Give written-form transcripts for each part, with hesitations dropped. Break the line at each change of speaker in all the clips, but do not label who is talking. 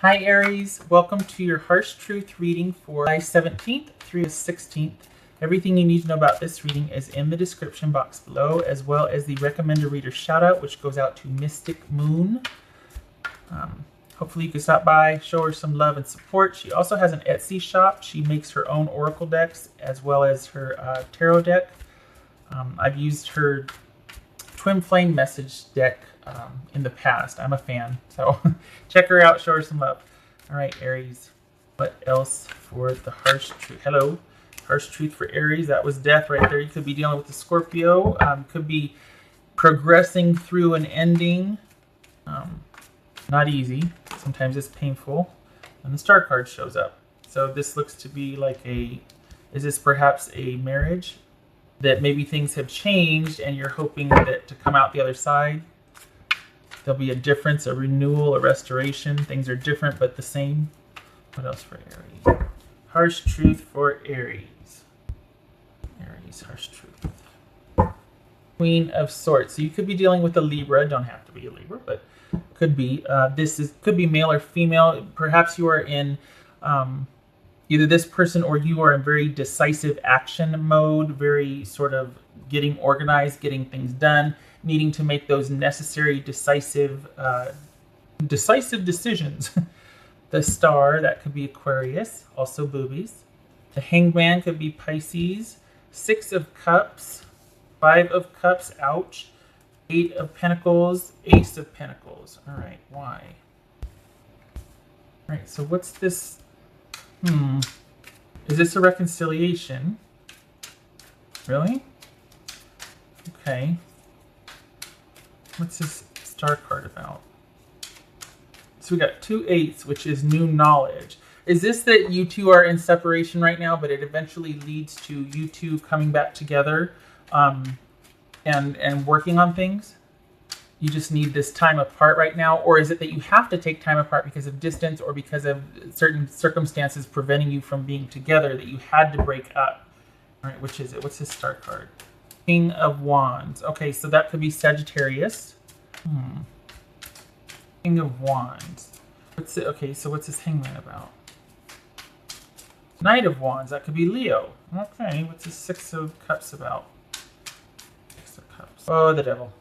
Hi Aries, welcome to your Harsh Truth reading for July 17th through the 16th. Everything you need to know about this reading is in the description box below, as well as the recommended reader shout out, which goes out to Mystic Moon. Hopefully you can stop by, show her some love and support. She also has an Etsy shop. She makes her own oracle decks as well as her tarot deck. I've used her Twin Flame message deck in the past. I'm a fan, so check her out, show her some love. All right, Aries, what else for the Harsh Truth? Hello, Harsh Truth for Aries. That was death right there. You could be dealing with the Scorpio, could be progressing through an ending. Not easy. Sometimes it's painful. And the Star card shows up. So this looks to be like is this perhaps a marriage? That maybe things have changed and you're hoping that to come out the other side, there'll be a difference, a renewal, a restoration. Things are different but the same. What else for Aries? Harsh Truth for Aries. Aries, Harsh Truth. Queen of Swords. So you could be dealing with a Libra. Don't have to be a Libra, but could be. Could be male or female. Perhaps you are in either this person or you are in very decisive action mode, very sort of getting organized, getting things done, needing to make those necessary decisive decisions. The Star, that could be Aquarius, also boobies. The Hangman could be Pisces. 6 of Cups, 5 of Cups, ouch. 8 of Pentacles, Ace of Pentacles. All right, why? All right, so what's this? Is this a reconciliation? Really? Okay. What's this Star card about? So we got 2 8s, which is new knowledge. Is this that you two are in separation right now, but it eventually leads to you two coming back together and working on things? You just need this time apart right now? Or is it that you have to take time apart because of distance or because of certain circumstances preventing you from being together that you had to break up? All right, which is it? What's this Star card? King of Wands. Okay, so that could be Sagittarius. King of Wands. What's it? Okay, so what's this Hangman about? Knight of Wands. That could be Leo. Okay, what's this 6 of Cups about? 6 of Cups. Oh, the Devil.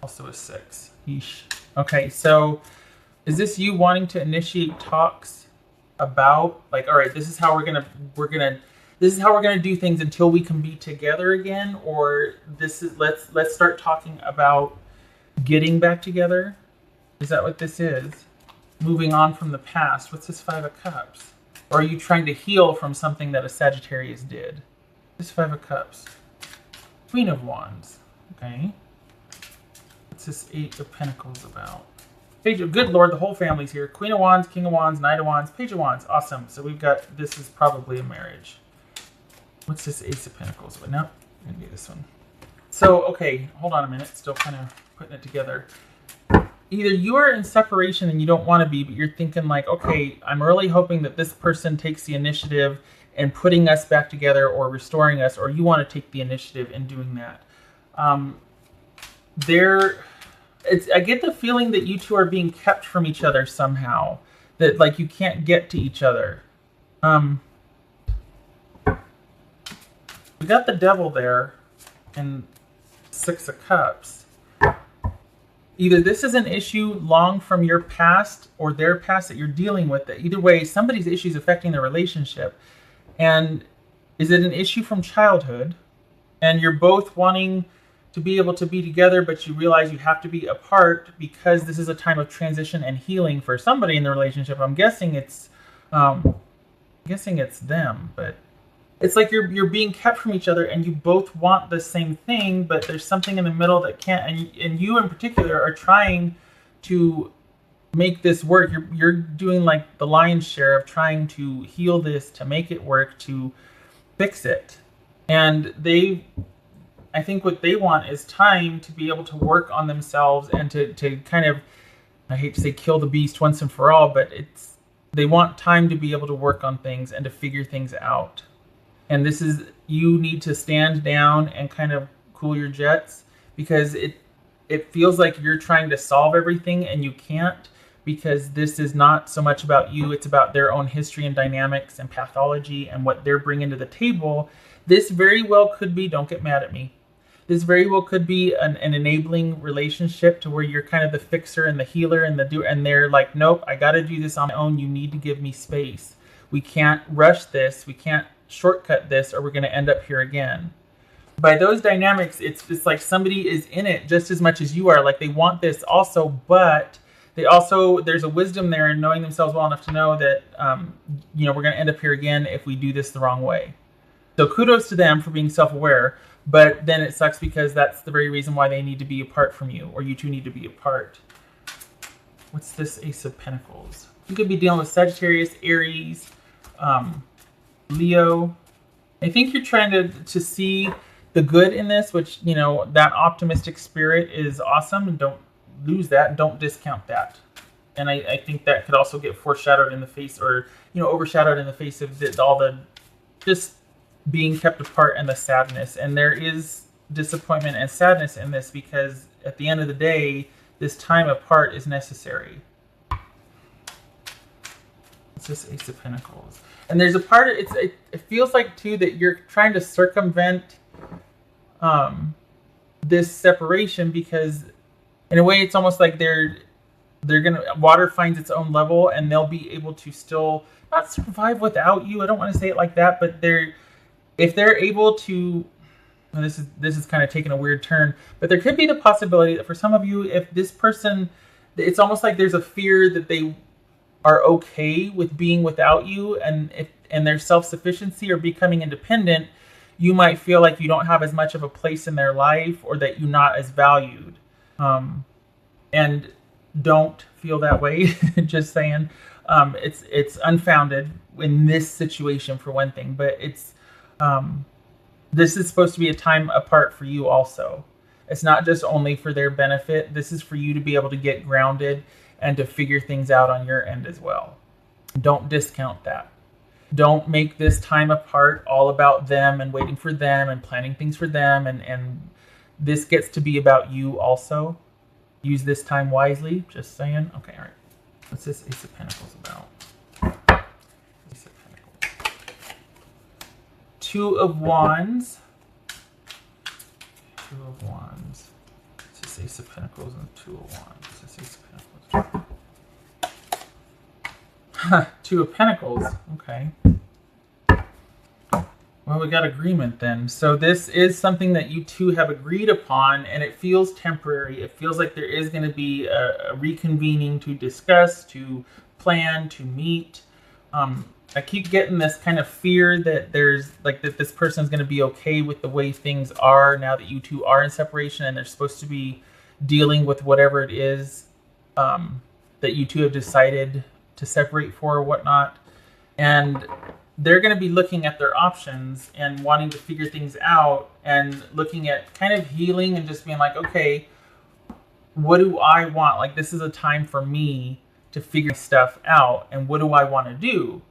Also a 6. Yeesh. Okay, so is this you wanting to initiate talks about, like, all right, this is how we're gonna do things until we can be together again, or this is let's start talking about getting back together? Is that what this is? Moving on from the past. What's this 5 of Cups? Or are you trying to heal from something that a Sagittarius did? This 5 of Cups. Queen of Wands. Okay. What's this 8 of Pentacles about? Page of, good Lord, the whole family's here. Queen of Wands, King of Wands, Knight of Wands, Page of Wands. Awesome. So we've got, this is probably a marriage. What's this Ace of Pentacles? But no, gonna be this one. So, okay, hold on a minute. Still kind of putting it together. Either you are in separation and you don't want to be, but you're thinking like, okay, I'm really hoping that this person takes the initiative in putting us back together or restoring us, or you want to take the initiative in doing that. I get the feeling that you two are being kept from each other somehow. That like you can't get to each other. We got the Devil there and 6 of Cups. Either this is an issue long from your past or their past that you're dealing with. That either way, somebody's issue is affecting their relationship. And is it an issue from childhood? And you're both wanting to be able to be together, but you realize you have to be apart because this is a time of transition and healing for somebody in the relationship. I'm guessing it's them, but it's like you're being kept from each other and you both want the same thing, but there's something in the middle that can't, and you in particular are trying to make this work. You're doing like the lion's share of trying to heal this, to make it work, to fix it. And I think what they want is time to be able to work on themselves and to kind of, I hate to say kill the beast once and for all, but they want time to be able to work on things and to figure things out. And this is, you need to stand down and kind of cool your jets because it feels like you're trying to solve everything and you can't because this is not so much about you. It's about their own history and dynamics and pathology and what they're bringing to the table. This very well could be, don't get mad at me, this very well could be an enabling relationship to where you're kind of the fixer and the healer and the doer, and they're like, nope, I got to do this on my own. You need to give me space. We can't rush this. We can't shortcut this, or we're going to end up here again. By those dynamics, it's like somebody is in it just as much as you are. Like they want this also, but they also, there's a wisdom there in knowing themselves well enough to know that, we're going to end up here again if we do this the wrong way. So kudos to them for being self-aware, but then it sucks because that's the very reason why they need to be apart from you, or you two need to be apart. What's this Ace of Pentacles? You could be dealing with Sagittarius, Aries, Leo. I think you're trying to see the good in this, which, that optimistic spirit is awesome, and don't lose that, and don't discount that. And I think that could also get foreshadowed in the face, or, overshadowed in the face of all the just being kept apart and the sadness. And there is disappointment and sadness in this because at the end of the day, this time apart is necessary. It's this Ace of Pentacles. And there's a part, it feels like too that you're trying to circumvent this separation, because in a way it's almost like water finds its own level, and they'll be able to still not survive without you. I don't want to say it like that, but if they're able to, well, this is kind of taking a weird turn, but there could be the possibility that for some of you, if this person, it's almost like there's a fear that they are okay with being without you, and their self-sufficiency or becoming independent, you might feel like you don't have as much of a place in their life, or that you're not as valued. And don't feel that way. Just saying. It's unfounded in this situation for one thing, but this is supposed to be a time apart for you also. It's not just only for their benefit. This is for you to be able to get grounded and to figure things out on your end as well. Don't discount that. Don't make this time apart all about them and waiting for them and planning things for them. And this gets to be about you also. Use this time wisely. Just saying. Okay, all right. What's this Ace of Pentacles about? Ace of Pentacles. Two of Wands. Two of Wands. What's this Ace of Pentacles and Two of Wands? What's this Ace of Pentacles? Two of Pentacles. Okay. Well, we got agreement then. So this is something that you two have agreed upon, and it feels temporary. It feels like there is going to be a reconvening to discuss, to plan, to meet. I keep getting this kind of fear that that this person is going to be okay with the way things are now that you two are in separation, and they're supposed to be dealing with whatever it is that you two have decided to separate for or whatnot. And they're going to be looking at their options and wanting to figure things out, and looking at kind of healing and just being like, okay, what do I want? Like, this is a time for me to figure stuff out, and what do I want to do?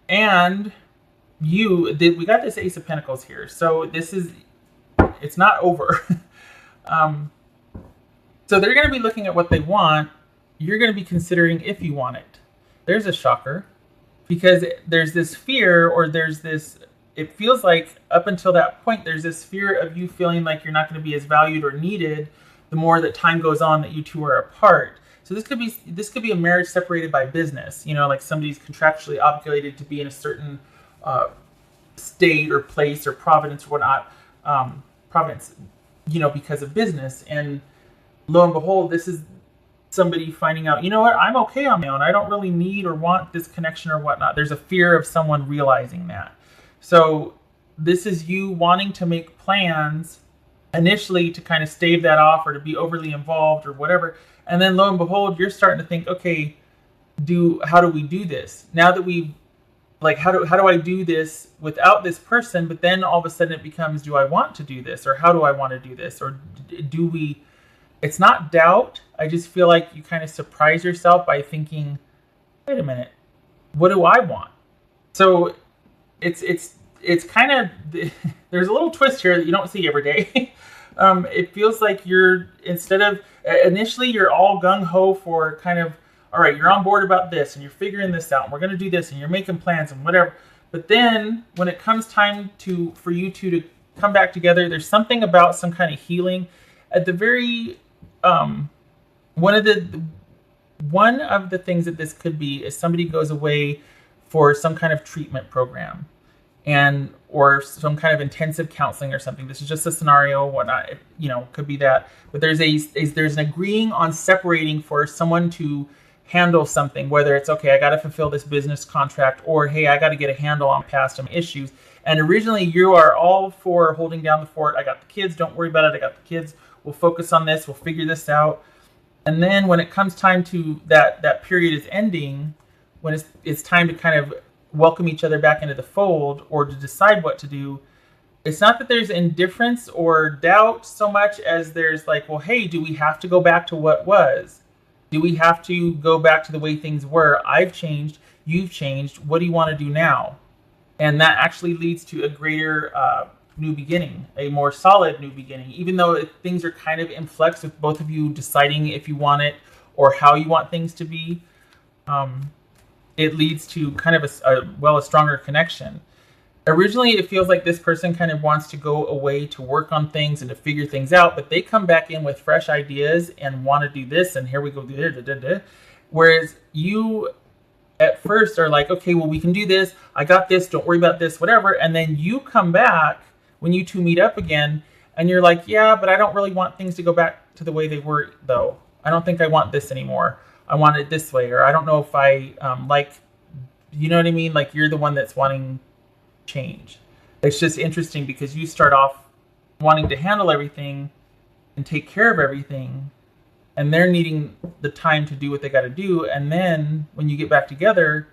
And we got this Ace of Pentacles here. So it's not over. So they're going to be looking at what they want. You're going to be considering if you want it. There's a shocker. Because there's this fear, or it feels like up until that point, there's this fear of you feeling like you're not going to be as valued or needed the more that time goes on that you two are apart. So this could be a marriage separated by business. Like somebody's contractually obligated to be in a certain state or place or province or whatnot, because of business. And lo and behold, this is somebody finding out, what, I'm okay on my own. I don't really need or want this connection or whatnot. There's a fear of someone realizing that. So this is you wanting to make plans initially to kind of stave that off, or to be overly involved or whatever. And then lo and behold, you're starting to think, okay, how do we do this? Now that how do I do this without this person? But then all of a sudden it becomes, do I want to do this? Or how do I want to do this? Or do we... It's not doubt. I just feel like you kind of surprise yourself by thinking, wait a minute, what do I want? So it's kind of, there's a little twist here that you don't see every day. It feels like instead of, initially you're all gung-ho for kind of all right, you're on board about this and you're figuring this out and we're going to do this and you're making plans and whatever. But then when it comes time for you two to come back together, there's something about some kind of healing. At the very, one of the things that this could be is somebody goes away for some kind of treatment program or some kind of intensive counseling or something. This is just a scenario, whatnot, could be that. But there's an agreeing on separating for someone to handle something, whether it's, okay, I got to fulfill this business contract, or, hey, I got to get a handle on past issues. And originally you are all for holding down the fort. I got the kids, don't worry about it. I got the kids. We'll focus on this. We'll figure this out. And then when it comes time to that period is ending, when it's time to kind of welcome each other back into the fold or to decide what to do, it's not that there's indifference or doubt so much as there's like, well, hey, do we have to go back to what was? Do we have to go back to the way things were? I've changed. You've changed. What do you want to do now? And that actually leads to a greater new beginning, a more solid new beginning, even though things are kind of in flux with both of you deciding if you want it or how you want things to be. It leads to kind of a stronger connection. Originally, it feels like this person kind of wants to go away to work on things and to figure things out, but they come back in with fresh ideas and want to do this, and here we go. Whereas you at first are like, okay, well, we can do this. I got this. Don't worry about this, whatever. And then you come back when you two meet up again, and you're like, yeah, but I don't really want things to go back to the way they were, though. I don't think I want this anymore. I want it this way, or I don't know if I you know what I mean? Like, you're the one that's wanting change. It's just interesting because you start off wanting to handle everything and take care of everything, and they're needing the time to do what they got to do. And then when you get back together,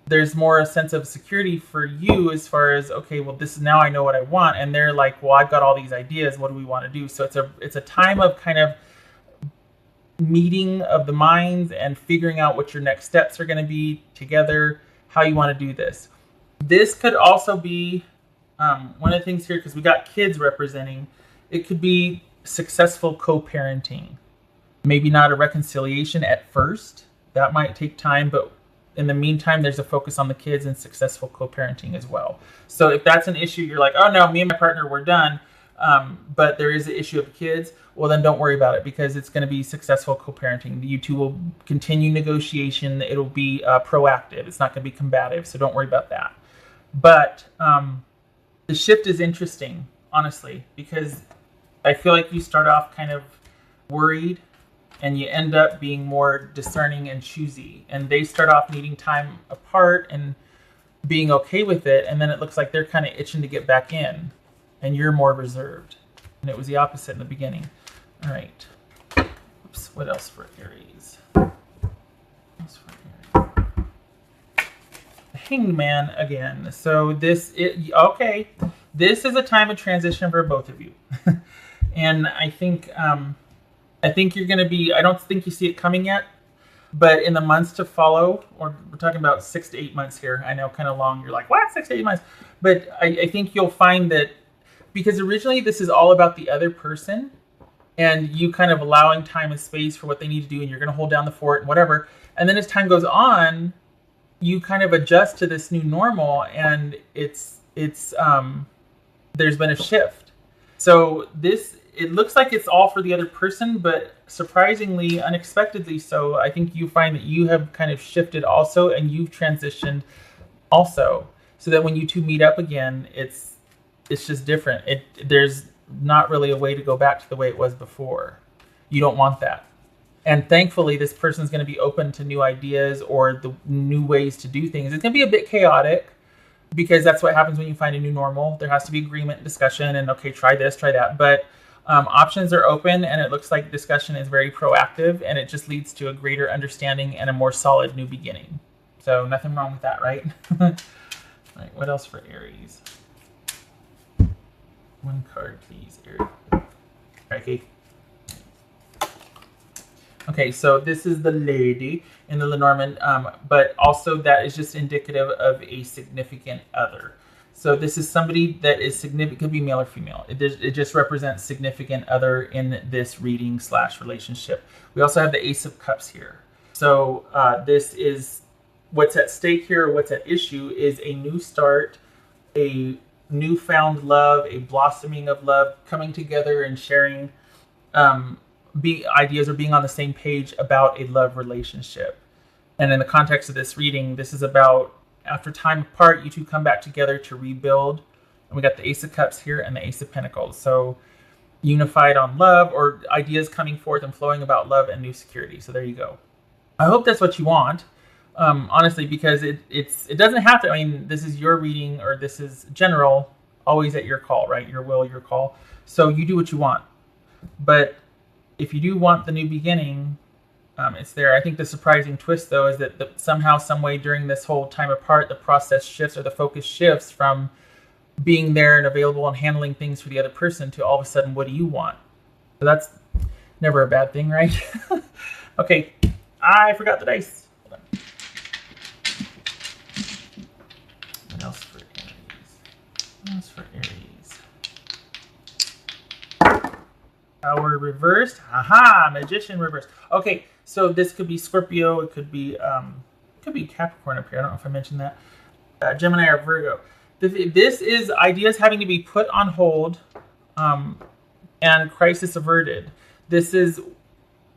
there's more a sense of security for you as far as, okay, well, this is now I know what I want. And they're like, well, I've got all these ideas. What do we want to do? So it's a time of kind of meeting of the minds and figuring out what your next steps are going to be together, how you want to do this. This could also be one of the things here, because we got kids representing, it could be successful co-parenting. Maybe not a reconciliation at first. That might take time, but in the meantime, there's a focus on the kids and successful co-parenting as well. So if that's an issue, you're like, oh no, me and my partner, we're done. But there is the issue of the kids. Well, then don't worry about it, because it's going to be successful co-parenting. You two will continue negotiation. It'll be proactive. It's not going to be combative. So don't worry about that. But the shift is interesting, honestly, because I feel like you start off kind of worried and you end up being more discerning and choosy. And they start off needing time apart and being okay with it. And then it looks like they're kind of itching to get back in, and you're more reserved. And it was the opposite in the beginning. All right. Oops. What else for Aries? Hanged Man again. So this is a time of transition for both of you. And I think you're going to be, I don't think you see it coming yet, but in the months to follow, or we're talking about 6 to 8 months here. I know, kind of long. You're like, what? 6 to 8 months? But I think you'll find that, because originally this is all about the other person and you kind of allowing time and space for what they need to do, and you're going to hold down the fort and whatever. And then as time goes on, you kind of adjust to this new normal, and it's there's been a shift. So it looks like it's all for the other person, but surprisingly, unexpectedly so, I think you find that you have kind of shifted also, and you've transitioned also, so that when you two meet up again, it's just different. There's not really a way to go back to the way it was before. You don't want that. And thankfully, this person's going to be open to new ideas or the new ways to do things. It's going to be a bit chaotic, because that's what happens when you find a new normal. There has to be agreement, discussion, and okay, try this, try that. But options are open, and it looks like discussion is very proactive, and it just leads to a greater understanding and a more solid new beginning. So nothing wrong with that, right? All right, what else for Aries? One card, please, Aries. Okay. Okay, so this is the lady in the Lenormand, but also that is just indicative of a significant other. So this is somebody that is significant, could be male or female. It just represents significant other in this reading / relationship. We also have the Ace of Cups here. So this is what's at stake here, what's at issue is a new start, a newfound love, a blossoming of love, coming together and sharing ideas or being on the same page about a love relationship. And in the context of this reading, this is about after time apart, you two come back together to rebuild. And we got the Ace of Cups here and the Ace of Pentacles. So unified on love, or ideas coming forth and flowing about love and new security. So there you go. I hope that's what you want, honestly, because it doesn't have to. I mean, this is your reading, or this is general, always at your call, right? Your will, your call. So you do what you want. But if you do want the new beginning, it's there. I think the surprising twist, though, is that somehow, some way during this whole time apart, the process shifts, or the focus shifts from being there and available and handling things for the other person to all of a sudden, what do you want? So that's never a bad thing, right? Okay, I forgot the dice. Hold on. What else for Aries? What else for Aries? Tower reversed. Aha! Magician reversed. Okay, so this could be Scorpio. It could be Capricorn up here. I don't know if I mentioned that. Gemini or Virgo. This is ideas having to be put on hold and crisis averted.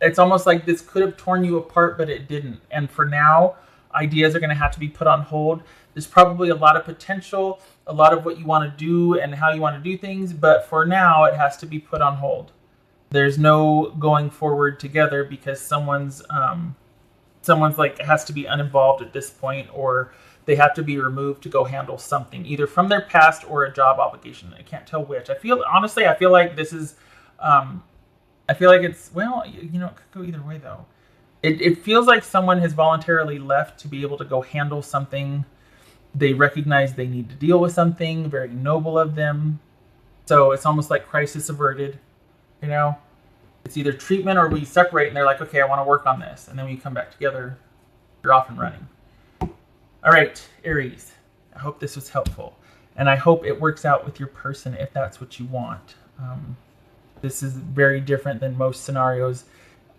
It's almost like this could have torn you apart, but it didn't. And for now, ideas are going to have to be put on hold. There's probably a lot of potential, a lot of what you want to do and how you want to do things, but for now, it has to be put on hold. There's no going forward together because someone's like has to be uninvolved at this point, or they have to be removed to go handle something, either from their past or a job obligation. I can't tell which. I feel like this is, I feel like it's, well, it could go either way though. It feels like someone has voluntarily left to be able to go handle something. They recognize they need to deal with something, very noble of them. So it's almost like crisis averted, It's either treatment or we separate and they're like, okay, I want to work on this. And then when you come back together, you're off and running. All right, Aries, I hope this was helpful. And I hope it works out with your person if that's what you want. This is very different than most scenarios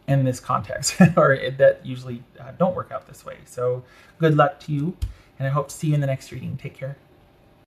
in this context, or that usually don't work out this way. So good luck to you, and I hope to see you in the next reading. Take care.